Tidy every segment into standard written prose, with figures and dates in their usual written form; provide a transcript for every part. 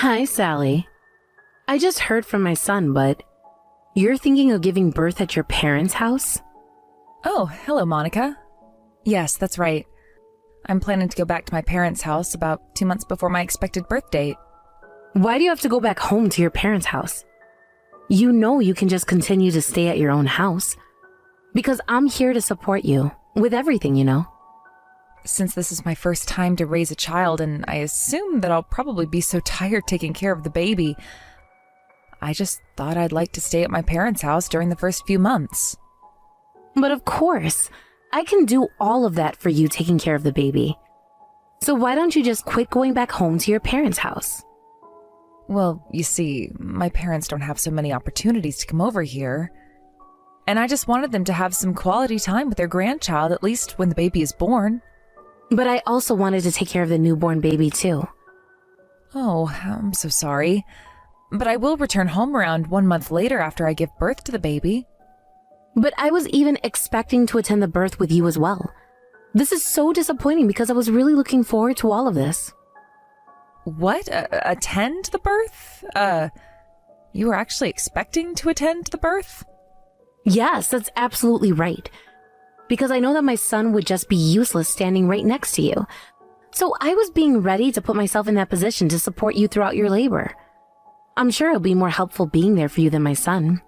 Hi, Sally. I just heard from my son, but you're thinking of giving birth at your parents' house? Oh, hello, Monica. Yes, that's right. I'm planning to go back to my parents' house about 2 months before my expected birth date. Why do you have to go back home to your parents' house? You know you can just continue to stay at your own house. Because I'm here to support you with everything, you know. Since this is my first time to raise a child, and I assume that I'll probably be so tired taking care of the baby, I just thought I'd like to stay at my parents' house during the first few months. But of course, I can do all of that for you taking care of the baby. So why don't you just quit going back home to your parents' house? Well, you see, my parents don't have so many opportunities to come over here. And I just wanted them to have some quality time with their grandchild, at least when the baby is born. But I also wanted to take care of the newborn baby too. Oh, I'm so sorry. But I will return home around 1 month later after I give birth to the baby. But I was even expecting to attend the birth with you as well. This is so disappointing because I was really looking forward to all of this. What? Attend the birth? You were actually expecting to attend the birth? Yes, that's absolutely right. Because I know that my son would just be useless standing right next to you. So I was being ready to put myself in that position to support you throughout your labor. I'm sure it'll be more helpful being there for you than my son.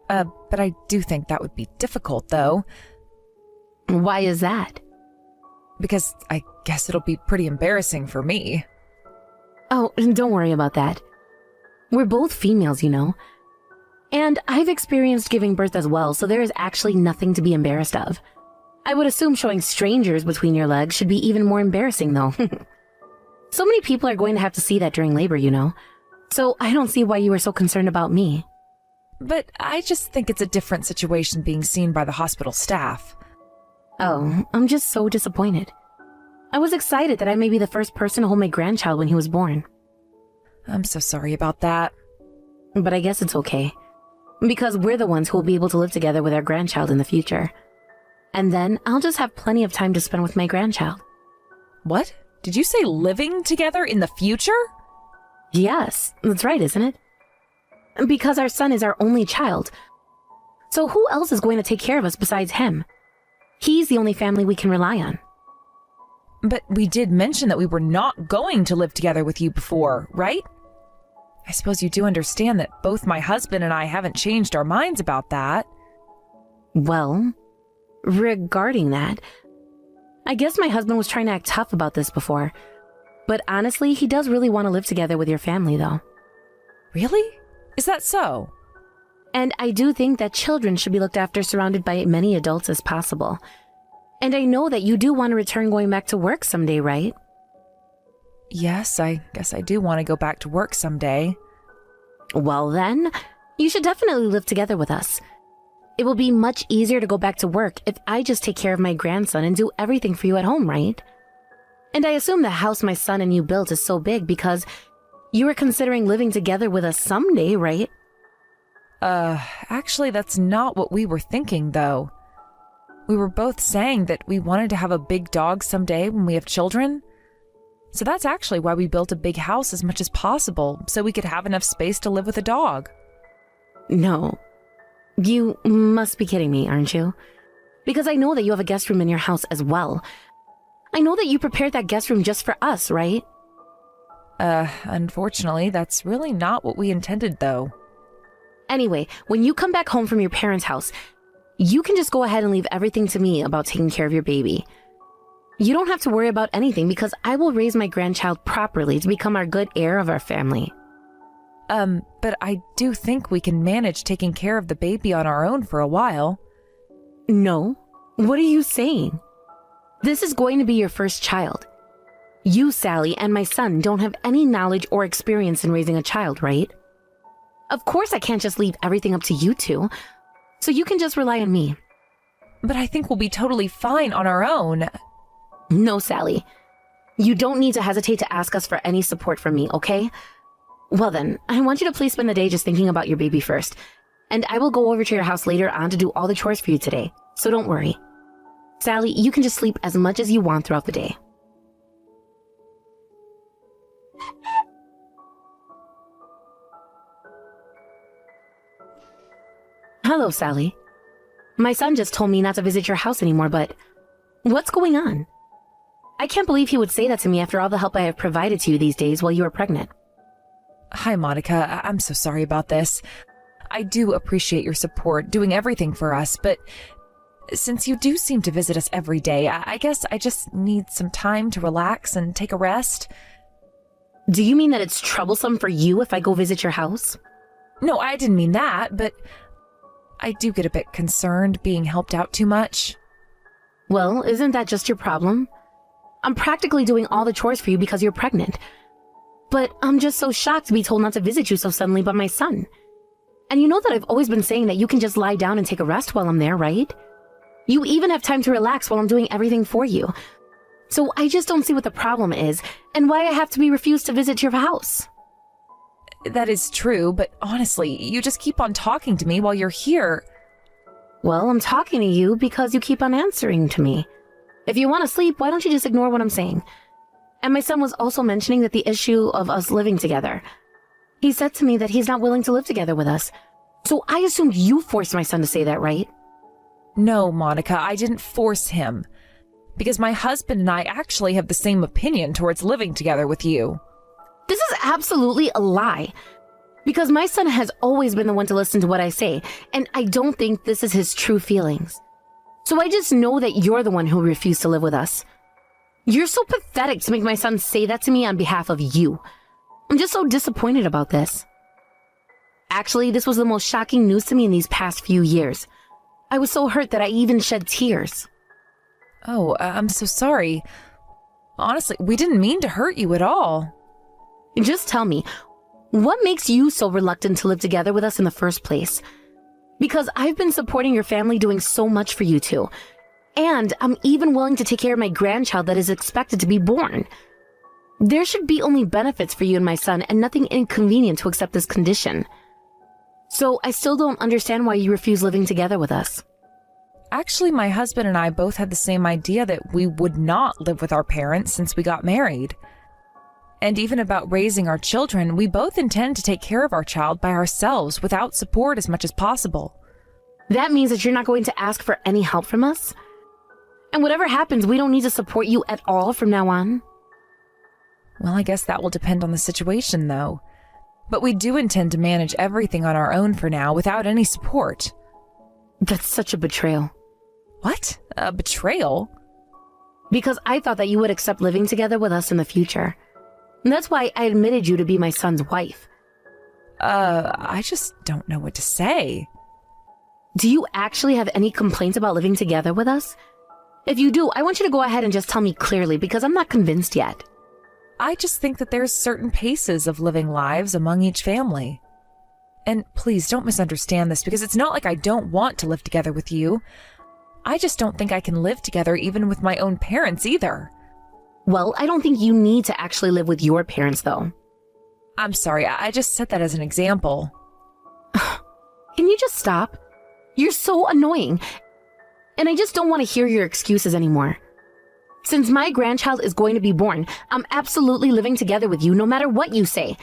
But I do think that would be difficult, though. Why is that? Because I guess it'll be pretty embarrassing for me. Oh, don't worry about that. We're both females, you know. And I've experienced giving birth as well, so there is actually nothing to be embarrassed of. I would assume showing strangers between your legs should be even more embarrassing, though. So many people are going to have to see that during labor, you know. So I don't see why you were so concerned about me. But I just think it's a different situation being seen by the hospital staff. Oh, I'm just so disappointed. I was excited that I may be the first person to hold my grandchild when he was born. I'm so sorry about that. But I guess it's okay. Because we're the ones who will be able to live together with our grandchild in the future. And then I'll just have plenty of time to spend with my grandchild. What? Did you say living together in the future? Yes, that's right, isn't it? Because our son is our only child. So who else is going to take care of us besides him? He's the only family we can rely on. But we did mention that we were not going to live together with you before, right? I suppose you do understand that both my husband and I haven't changed our minds about that. Well, regarding that, I guess my husband was trying to act tough about this before. But honestly, he does really want to live together with your family, though. Really? Is that so? And I do think that children should be looked after surrounded by many adults as possible. And I know that you do want to return going back to work someday, right? Yes, I guess I do want to go back to work someday. Well then, you should definitely live together with us. It will be much easier to go back to work if I just take care of my grandson and do everything for you at home, right? And I assume the house my son and you built is so big because you were considering living together with us someday, right? Actually, that's not what we were thinking, though. We were both saying that we wanted to have a big dog someday when we have children. So that's actually why we built a big house as much as possible, so we could have enough space to live with a dog. No. You must be kidding me, aren't you? Because I know that you have a guest room in your house as well. I know that you prepared that guest room just for us, right? Unfortunately, that's really not what we intended, though. Anyway, when you come back home from your parents' house, you can just go ahead and leave everything to me about taking care of your baby. You don't have to worry about anything because I will raise my grandchild properly to become our good heir of our family. But I do think we can manage taking care of the baby on our own for a while. No. What are you saying? This is going to be your first child. You, Sally, and my son don't have any knowledge or experience in raising a child, right? Of course I can't just leave everything up to you two, so you can just rely on me. But I think we'll be totally fine on our own. No, Sally. You don't need to hesitate to ask us for any support from me, okay? Well then, I want you to please spend the day just thinking about your baby first, and I will go over to your house later on to do all the chores for you today, so don't worry. Sally, you can just sleep as much as you want throughout the day. Hello, Sally. My son just told me not to visit your house anymore, but what's going on? I can't believe he would say that to me after all the help I have provided to you these days while you were pregnant. Hi, Monica. I'm so sorry about this. I do appreciate your support, doing everything for us, but since you do seem to visit us every day, I guess I just need some time to relax and take a rest. Do you mean that it's troublesome for you if I go visit your house? No, I didn't mean that, but I do get a bit concerned being helped out too much. Well, isn't that just your problem? I'm practically doing all the chores for you because you're pregnant. But I'm just so shocked to be told not to visit you so suddenly by my son. And you know that I've always been saying that you can just lie down and take a rest while I'm there, right? You even have time to relax while I'm doing everything for you. So I just don't see what the problem is and why I have to be refused to visit your house. That is true, but honestly, you just keep on talking to me while you're here. Well, I'm talking to you because you keep on answering to me. If you want to sleep, why don't you just ignore what I'm saying? And my son was also mentioning that the issue of us living together. He said to me that he's not willing to live together with us. So I assumed you forced my son to say that, right? No, Monica, I didn't force him. Because my husband and I actually have the same opinion towards living together with you. This is absolutely a lie. Because my son has always been the one to listen to what I say, and I don't think this is his true feelings. So I just know that you're the one who refused to live with us. You're so pathetic to make my son say that to me on behalf of you. I'm just so disappointed about this. Actually, this was the most shocking news to me in these past few years. I was so hurt that I even shed tears. Oh, I'm so sorry. Honestly, we didn't mean to hurt you at all. Just tell me, what makes you so reluctant to live together with us in the first place? Because I've been supporting your family doing so much for you two. And I'm even willing to take care of my grandchild that is expected to be born. There should be only benefits for you and my son and nothing inconvenient to accept this condition. So I still don't understand why you refuse living together with us. Actually, my husband and I both had the same idea that we would not live with our parents since we got married. And even about raising our children, we both intend to take care of our child by ourselves without support as much as possible. That means that you're not going to ask for any help from us? And whatever happens, we don't need to support you at all from now on? Well, I guess that will depend on the situation, though. But we do intend to manage everything on our own for now without any support. That's such a betrayal. What? A betrayal? Because I thought that you would accept living together with us in the future. And that's why I admitted you to be my son's wife. I just don't know what to say. Do you actually have any complaints about living together with us? If you do, I want you to go ahead and just tell me clearly because I'm not convinced yet. I just think that there's certain paces of living lives among each family. And please don't misunderstand this because it's not like I don't want to live together with you. I just don't think I can live together even with my own parents either. Well, I don't think you need to actually live with your parents, though. I'm sorry, I just said that as an example. Can you just stop? You're so annoying. And I just don't want to hear your excuses anymore. Since my grandchild is going to be born, I'm absolutely living together with you no matter what you say.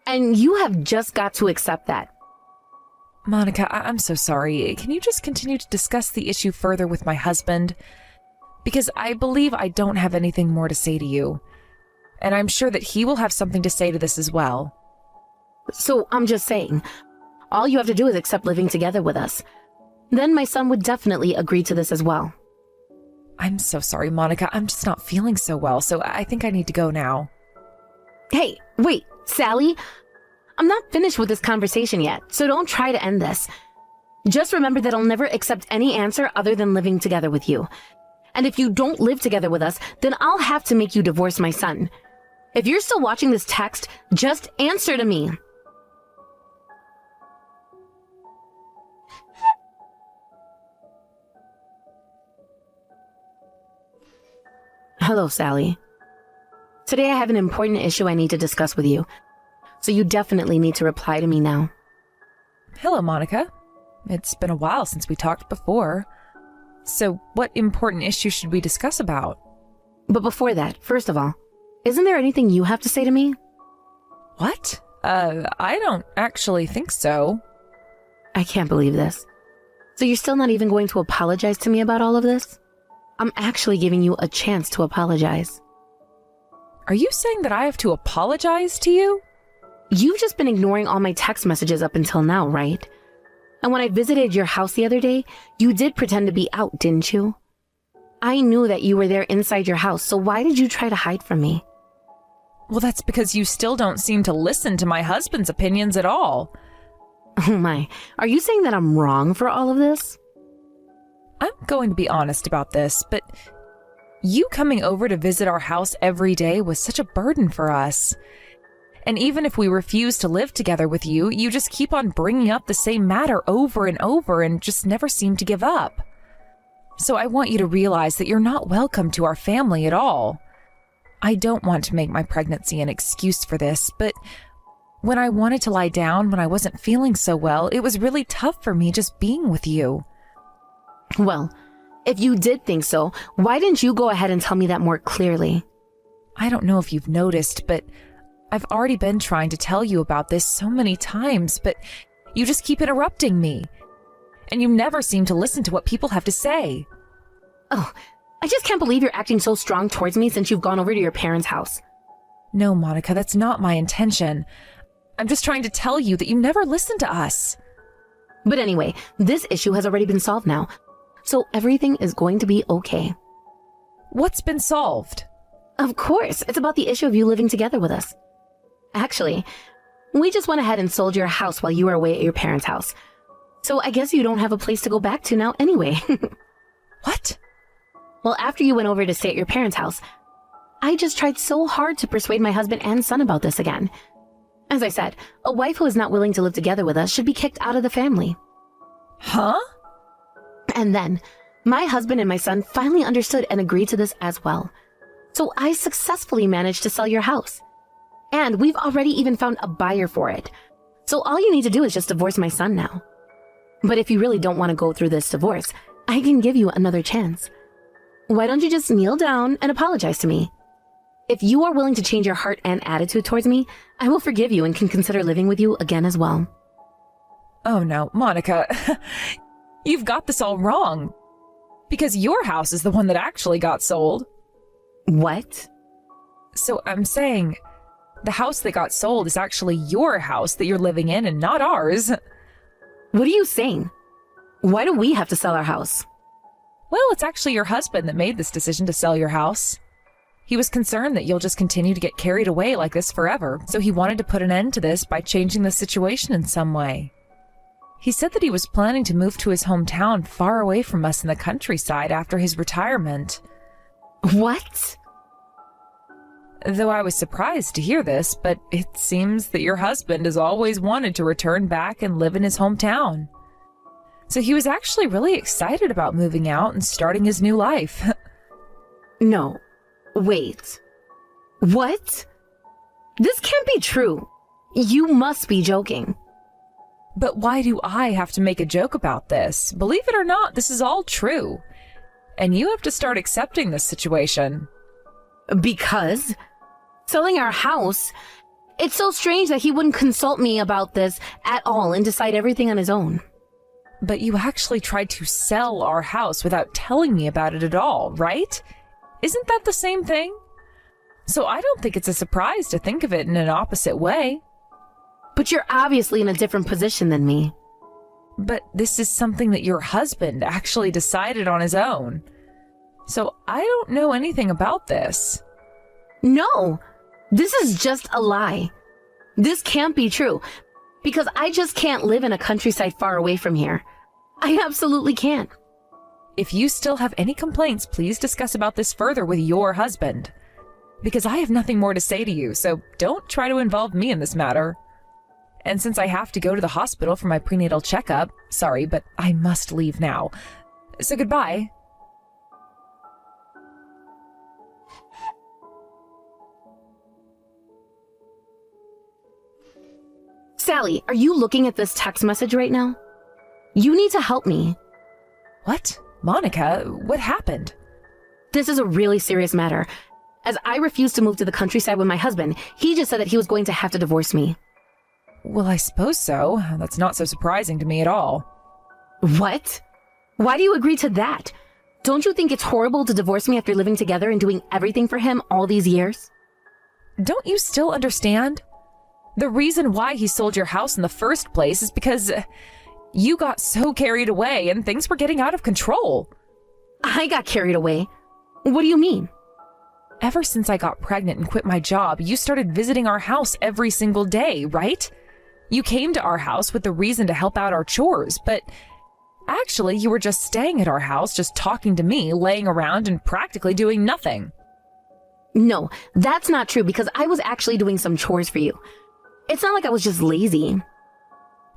And you have just got to accept that. Monica, I'm so sorry. Can you just continue to discuss the issue further with my husband? Because I believe I don't have anything more to say to you. And I'm sure that he will have something to say to this as well. So I'm just saying, all you have to do is accept living together with us. Then my son would definitely agree to this as well. I'm so sorry, Monica. I'm just not feeling so well, so I think I need to go now. Hey, wait, Sally? I'm not finished with this conversation yet, so don't try to end this. Just remember that I'll never accept any answer other than living together with you. And if you don't live together with us, then I'll have to make you divorce my son. If you're still watching this text, just answer to me. Hello, Sally. Today I have an important issue I need to discuss with you, so you definitely need to reply to me now. Hello, Monica. It's been a while since we talked before. So what important issue should we discuss about? But before that, first of all, isn't there anything you have to say to me? What? I don't actually think so. I can't believe this. So you're still not even going to apologize to me about all of this? I'm actually giving you a chance to apologize. Are you saying that I have to apologize to you? You've just been ignoring all my text messages up until now, right? And when I visited your house the other day, you did pretend to be out, didn't you? I knew that you were there inside your house, so why did you try to hide from me? Well, that's because you still don't seem to listen to my husband's opinions at all. Oh my, are you saying that I'm wrong for all of this? I'm going to be honest about this, but you coming over to visit our house every day was such a burden for us. And even if we refuse to live together with you, you just keep on bringing up the same matter over and over and just never seem to give up. So I want you to realize that you're not welcome to our family at all. I don't want to make my pregnancy an excuse for this, but when I wanted to lie down when I wasn't feeling so well, it was really tough for me just being with you. Well, if you did think so, why didn't you go ahead and tell me that more clearly? I don't know if you've noticed, but I've already been trying to tell you about this so many times, but you just keep interrupting me. And you never seem to listen to what people have to say. Oh, I just can't believe you're acting so strong towards me since you've gone over to your parents' house. No, Monica, that's not my intention. I'm just trying to tell you that you never listen to us. But anyway, this issue has already been solved now, so everything is going to be okay. What's been solved? Of course, it's about the issue of you living together with us. Actually, we just went ahead and sold your house while you were away at your parents' house. So I guess you don't have a place to go back to now anyway. What? Well, after you went over to stay at your parents' house, I just tried so hard to persuade my husband and son about this again. As I said, a wife who is not willing to live together with us should be kicked out of the family. Huh? And then, my husband and my son finally understood and agreed to this as well. So I successfully managed to sell your house. And we've already even found a buyer for it. So all you need to do is just divorce my son now. But if you really don't want to go through this divorce, I can give you another chance. Why don't you just kneel down and apologize to me? If you are willing to change your heart and attitude towards me, I will forgive you and can consider living with you again as well. Oh no, Monica, you've got this all wrong. Because your house is the one that actually got sold. What? So I'm saying, the house that got sold is actually your house that you're living in and not ours. What are you saying? Why do we have to sell our house? Well, it's actually your husband that made this decision to sell your house. He was concerned that you'll just continue to get carried away like this forever, so he wanted to put an end to this by changing the situation in some way. He said that he was planning to move to his hometown far away from us in the countryside after his retirement. What? Though I was surprised to hear this, but it seems that your husband has always wanted to return back and live in his hometown. So he was actually really excited about moving out and starting his new life. No. Wait. What? This can't be true. You must be joking. But why do I have to make a joke about this? Believe it or not, this is all true. And you have to start accepting this situation. Because? Selling our house? It's so strange that he wouldn't consult me about this at all and decide everything on his own. But you actually tried to sell our house without telling me about it at all, right? Isn't that the same thing? So I don't think it's a surprise to think of it in an opposite way. But you're obviously in a different position than me. But this is something that your husband actually decided on his own. So I don't know anything about this. No, this is just a lie. This can't be true, because I just can't live in a countryside far away from here. I absolutely can't. If you still have any complaints, please discuss about this further with your husband. Because I have nothing more to say to you, so don't try to involve me in this matter. And since I have to go to the hospital for my prenatal checkup, sorry, but I must leave now. So goodbye. Sally, are you looking at this text message right now? You need to help me. What? Monica, what happened? This is a really serious matter. As I refused to move to the countryside with my husband, he just said that he was going to have to divorce me. Well, I suppose so. That's not so surprising to me at all. What? Why do you agree to that? Don't you think it's horrible to divorce me after living together and doing everything for him all these years? Don't you still understand? The reason why he sold your house in the first place is because you got so carried away and things were getting out of control. I got carried away. What do you mean? Ever since I got pregnant and quit my job, you started visiting our house every single day, right? You came to our house with the reason to help out our chores, but actually you were just staying at our house, just talking to me, laying around and practically doing nothing. No, that's not true because I was actually doing some chores for you. It's not like I was just lazy.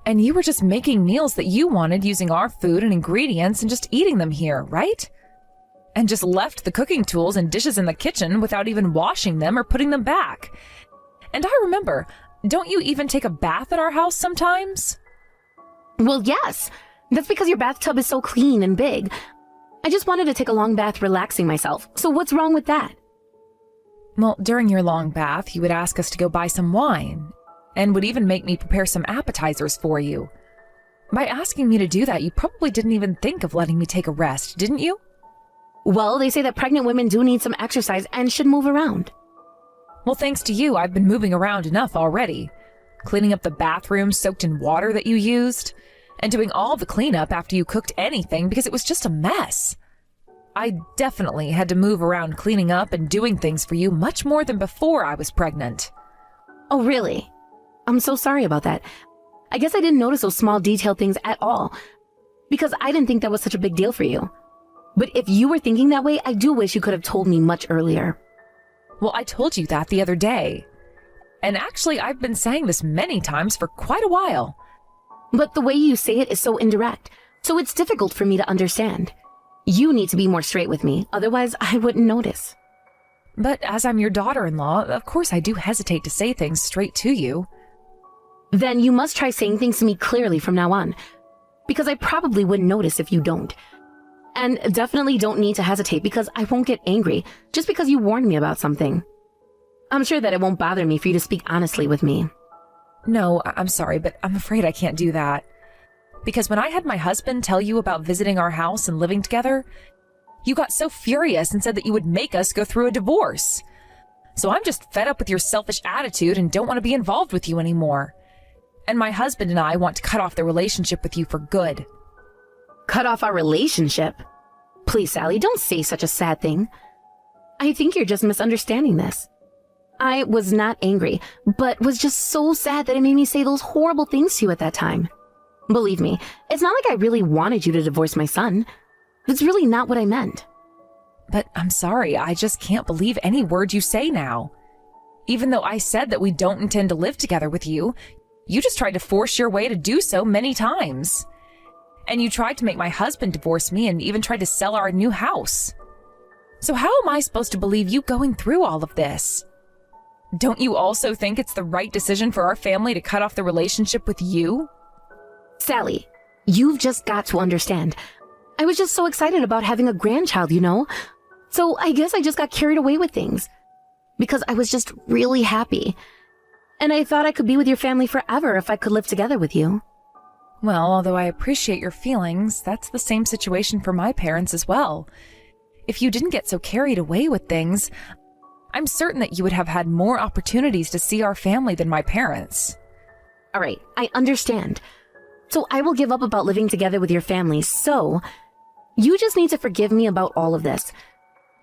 And you were just making meals that you wanted using our food and ingredients and just eating them here, right? And just left the cooking tools and dishes in the kitchen without even washing them or putting them back. And I remember, don't you even take a bath at our house sometimes? Well, yes. That's because your bathtub is so clean and big. I just wanted to take a long bath relaxing myself. So what's wrong with that? Well, during your long bath, you would ask us to go buy some wine and would even make me prepare some appetizers for you. By asking me to do that, you probably didn't even think of letting me take a rest, didn't you? Well, they say that pregnant women do need some exercise and should move around. Well, thanks to you, I've been moving around enough already. Cleaning up the bathroom soaked in water that you used, and doing all the cleanup after you cooked anything because it was just a mess. I definitely had to move around cleaning up and doing things for you much more than before I was pregnant. Oh, really? I'm so sorry about that. I guess I didn't notice those small detailed things at all, because I didn't think that was such a big deal for you. But if you were thinking that way, I do wish you could have told me much earlier. Well, I told you that the other day. And actually, I've been saying this many times for quite a while. But the way you say it is so indirect, so it's difficult for me to understand. You need to be more straight with me, otherwise I wouldn't notice. But as I'm your daughter-in-law, of course I do hesitate to say things straight to you. Then you must try saying things to me clearly from now on, because I probably wouldn't notice if you don't. And definitely don't need to hesitate because I won't get angry just because you warned me about something. I'm sure that it won't bother me for you to speak honestly with me. No, I'm sorry, but I'm afraid I can't do that. Because when I had my husband tell you about visiting our house and living together, you got so furious and said that you would make us go through a divorce. So I'm just fed up with your selfish attitude and don't want to be involved with you anymore. And my husband and I want to cut off the relationship with you for good. Cut off our relationship? Please, Sally, don't say such a sad thing. I think you're just misunderstanding this. I was not angry, but was just so sad that it made me say those horrible things to you at that time. Believe me, it's not like I really wanted you to divorce my son. That's really not what I meant. But I'm sorry, I just can't believe any word you say now. Even though I said that we don't intend to live together with you, you just tried to force your way to do so many times. And you tried to make my husband divorce me and even tried to sell our new house. So how am I supposed to believe you going through all of this? Don't you also think it's the right decision for our family to cut off the relationship with you? Sally, you've just got to understand. I was just so excited about having a grandchild, you know? So I guess I just got carried away with things. Because I was just really happy. And I thought I could be with your family forever if I could live together with you. Well, although I appreciate your feelings, that's the same situation for my parents as well. If you didn't get so carried away with things, I'm certain that you would have had more opportunities to see our family than my parents. All right, I understand. So I will give up about living together with your family, so you just need to forgive me about all of this.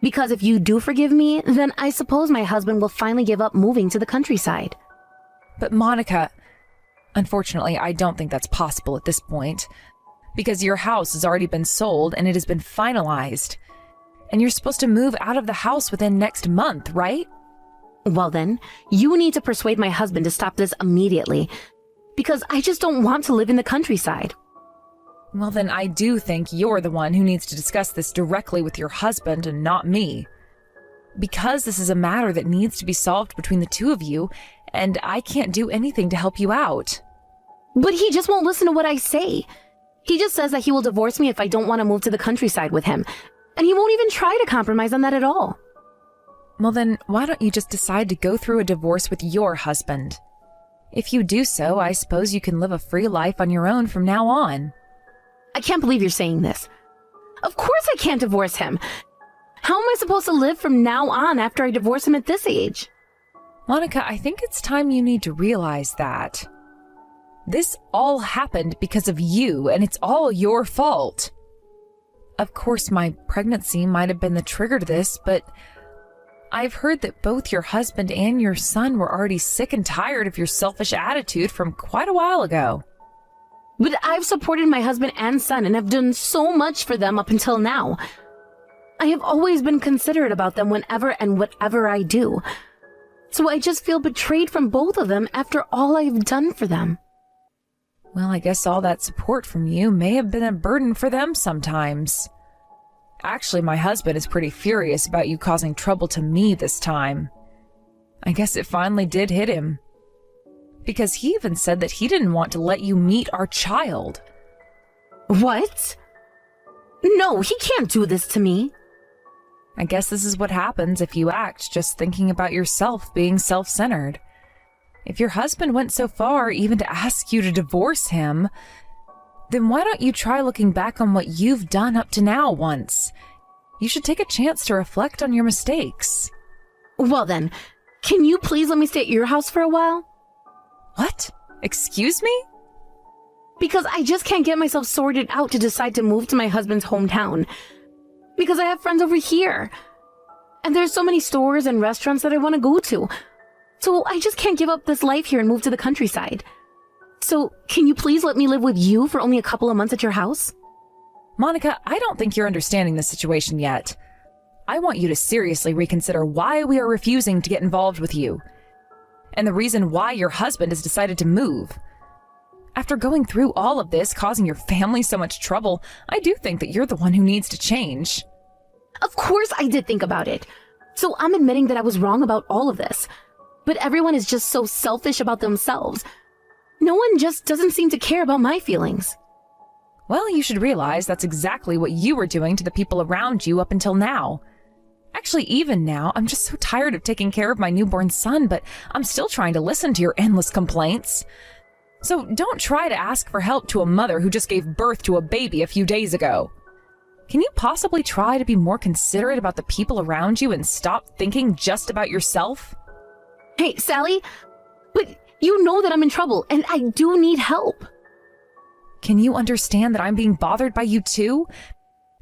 Because if you do forgive me, then I suppose my husband will finally give up moving to the countryside. But Monica, unfortunately, I don't think that's possible at this point. Because your house has already been sold and it has been finalized. And you're supposed to move out of the house within next month, right? Well then, you need to persuade my husband to stop this immediately. Because I just don't want to live in the countryside. Well then, I do think you're the one who needs to discuss this directly with your husband and not me. Because this is a matter that needs to be solved between the two of you, and I can't do anything to help you out. But he just won't listen to what I say. He just says that he will divorce me if I don't want to move to the countryside with him. And he won't even try to compromise on that at all. Well then, why don't you just decide to go through a divorce with your husband? If you do so, I suppose you can live a free life on your own from now on. I can't believe you're saying this. Of course I can't divorce him. How am I supposed to live from now on after I divorce him at this age? Monica, I think it's time you need to realize that. This all happened because of you, and it's all your fault. Of course, my pregnancy might have been the trigger to this, but I've heard that both your husband and your son were already sick and tired of your selfish attitude from quite a while ago. But I've supported my husband and son and have done so much for them up until now. I have always been considerate about them whenever and whatever I do. So I just feel betrayed from both of them after all I've done for them. Well, I guess all that support from you may have been a burden for them sometimes. Actually, my husband is pretty furious about you causing trouble to me this time. I guess it finally did hit him. Because he even said that he didn't want to let you meet our child. What? No, he can't do this to me. I guess this is what happens if you act just thinking about yourself being self-centered. If your husband went so far even to ask you to divorce him, then why don't you try looking back on what you've done up to now once? You should take a chance to reflect on your mistakes. Well then, can you please let me stay at your house for a while? What? Excuse me? Because I just can't get myself sorted out to decide to move to my husband's hometown. Because I have friends over here. And there's so many stores and restaurants that I want to go to. So I just can't give up this life here and move to the countryside. So can you please let me live with you for only a couple of months at your house? Monica, I don't think you're understanding the situation yet. I want you to seriously reconsider why we are refusing to get involved with you. And the reason why your husband has decided to move. After going through all of this, causing your family so much trouble, I do think that you're the one who needs to change. Of course I did think about it. So I'm admitting that I was wrong about all of this. But everyone is just so selfish about themselves. No one just doesn't seem to care about my feelings. Well, you should realize that's exactly what you were doing to the people around you up until now. Actually, even now, I'm just so tired of taking care of my newborn son, but I'm still trying to listen to your endless complaints. So don't try to ask for help to a mother who just gave birth to a baby a few days ago. Can you possibly try to be more considerate about the people around you and stop thinking just about yourself? Hey, Sally, but you know that I'm in trouble and I do need help. Can you understand that I'm being bothered by you too?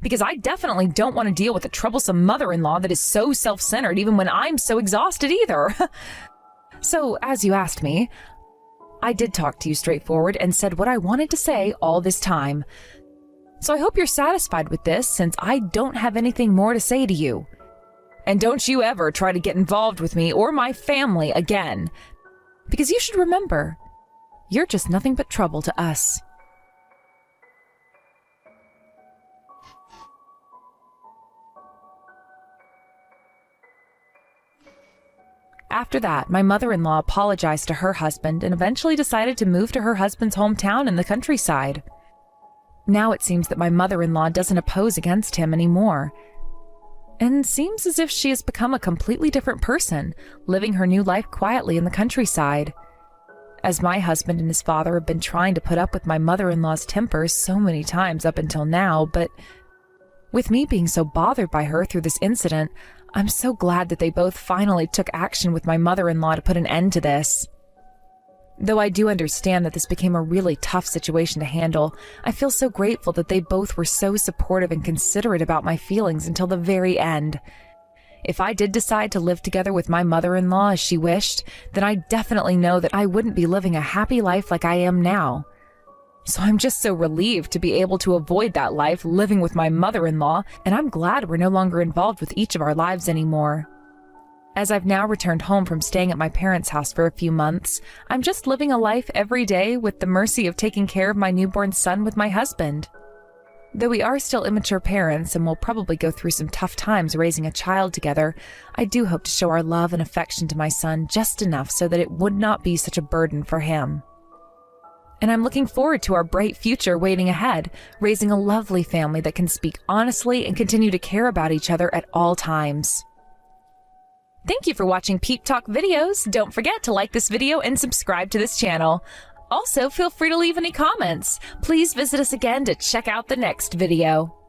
Because I definitely don't want to deal with a troublesome mother-in-law that is so self-centered even when I'm so exhausted either. So, as you asked me, I did talk to you straightforward and said what I wanted to say all this time. So I hope you're satisfied with this since I don't have anything more to say to you. And don't you ever try to get involved with me or my family again. Because you should remember, you're just nothing but trouble to us. After that, my mother-in-law apologized to her husband and eventually decided to move to her husband's hometown in the countryside. Now it seems that my mother-in-law doesn't oppose against him anymore. And seems as if she has become a completely different person, living her new life quietly in the countryside. As my husband and his father have been trying to put up with my mother-in-law's temper so many times up until now, but with me being so bothered by her through this incident, I'm so glad that they both finally took action with my mother-in-law to put an end to this. Though I do understand that this became a really tough situation to handle, I feel so grateful that they both were so supportive and considerate about my feelings until the very end. If I did decide to live together with my mother-in-law as she wished, then I definitely know that I wouldn't be living a happy life like I am now. So I'm just so relieved to be able to avoid that life living with my mother-in-law, and I'm glad we're no longer involved with each of our lives anymore. As I've now returned home from staying at my parents' house for a few months, I'm just living a life every day with the mercy of taking care of my newborn son with my husband. Though we are still immature parents and will probably go through some tough times raising a child together, I do hope to show our love and affection to my son just enough so that it would not be such a burden for him. And I'm looking forward to our bright future waiting ahead, raising a lovely family that can speak honestly and continue to care about each other at all times. Thank you for watching Peep Talk videos. Don't forget to like this video and subscribe to this channel. Also, feel free to leave any comments. Please visit us again to check out the next video.